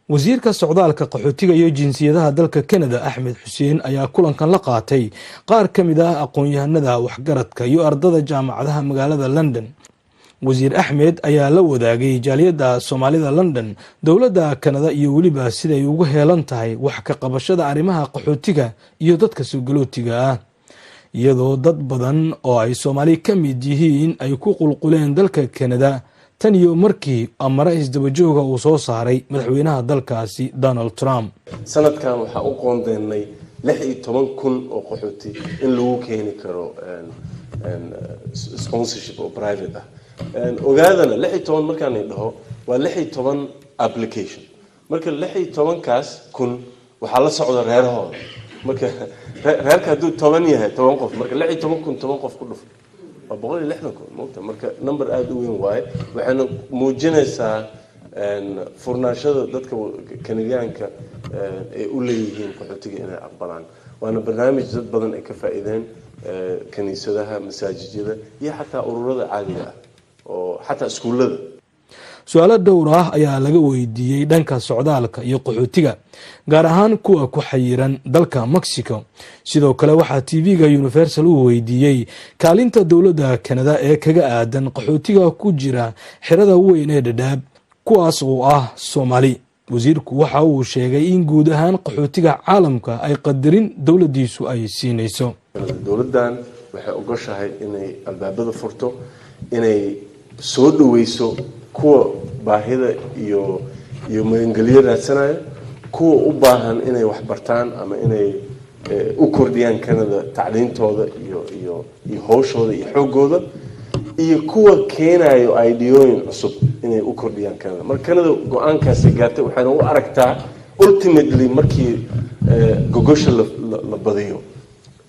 wasiirka socdaalka qaxootiga iyo jinsiyadaha dalka Canada Axmed Xuseen ayaa kulankan la qaatay qaar kamid ah aqoon-yahanada waxgaradka iyo ardada jaamacadaha magaalada London. wasiir Axmed ayaa la wadaagay jaaliyada Soomaalida London dowladda Canada iyo waliba sida ay ugu heelan tahay wax ka qabashada arrimaha qaxootiga iyo dadka soo galootiga ah, iyadoo dad badan oo ay Soomaali ka mid yihiin ay ku qulquleen dalka Canada tan iyo markii amara isdaba jooga uu soo saaray madaxweynaha dalkaasi Donald Trump. sanadkan waxa uu qoondeynay 16,000 oo qaxooti in lagu keeni karo sponsorship oo private ah. ogaadana 16 markaan idhaho waa 16 application. marka 16 kaas kun waxa la socda reerahooda. marka reerka haduu 10 yahay 10 qof marka 16 kun 10 qof ku dhuf boqol 60 kun moogta marka number aad u weyn waaye waxaana muujinaysaa furnaashada dadka Kanadiyaanka ay u leeyihiin qaxootiga inay aqbalaan waana barnaamij dad badan ay ka faa'iideen kaniisadaha masaajidada iyo xataa ururada caadiga ah oo xataa iskuulada. su'aalo dhowr ah ayaa laga weydiiyay dhanka socdaalka iyo qaxootiga gaar ahaan kuwa ku xayiran dalka Mexico. sidoo kale waxaa TV-ga Universal uu weydiiyay kaalinta dowladda Canada ee kaga aadan qaxootiga ku jira xirada weyn ee Dadaab kuwaas oo ah Soomaali. wasiirku waxa uu sheegay in guud ahaan qaxootiga caalamka ay qadarin dowladiisu ay siinayso. dowladdan waxay ogoshahay inay albaabada furto inay soo dhaweyso kuwa baahida iyo magangelyo raadsanayo kuwa u baahan inay wax bartaan ama inay u kordhiyaan Canada tacliintooda iyo hawshooda iyo xoogooda iyo kuwa keenayo ideooyin cusub inay u kordhiyaan Canada. marka Canada go'aankaasi gaartay waxayna u aragtaa ultimately markii gogosha la badiyo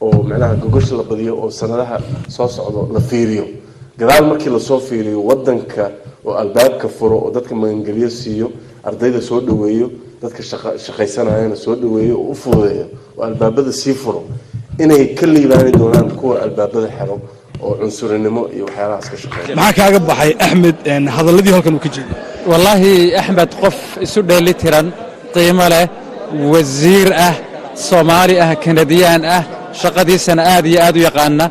oo macnaha gogosha la badiyo oo sanadaha soo socdo la fiiriyo gadaal markii la soo fiiriyo wadanka oo albaabka furo oo dadka magangelyo siiyo ardayda soo dhaweeyo dadka shaqaysanayana soo dhaweeyo oo u fududeeyo oo albaabada sii furo inay ka liibaani doonaan kuwa albaabada xiro oo cunsurinimo iyo waxyaalahaas ka shaqeeya. maxaa kaaga baxay Axmed hadaladii halkan uu ka jeeday? wallahi Axmed qof isu dheeli tiran qiimo leh wasiir ah Soomaali ah Kanadiyaan ah shaqadiisana aad iyo aad u yaqaana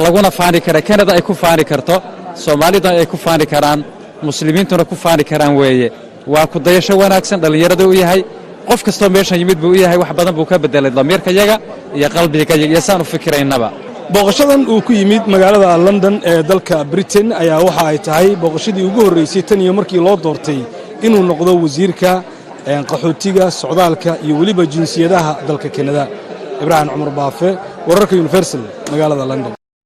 laguna faani kara Canada ay ku faani karto Soomaalida ay ku faani karaan muslimiintuna ku faani karaan weeye waa ku dayasho wanaagsan dhalinyarada u yahay qof kasto meeshan yimid buu yahay wax badan buu ka bedelay damiirkayaga iyo qalbigayaga iyo saan u fikiraynaba. booqashadan uu ku yimid magaalada London ee dalka Britain ayaa waxa ay tahay booqashadii ugu horeysay tan iyo markii loo doortay inuu noqdo wasiirka qaxootiga socdaalka iyo waliba jinsiyadaha dalka Canada. Ibrahim Umar Baafe wararka Universal magaalada London.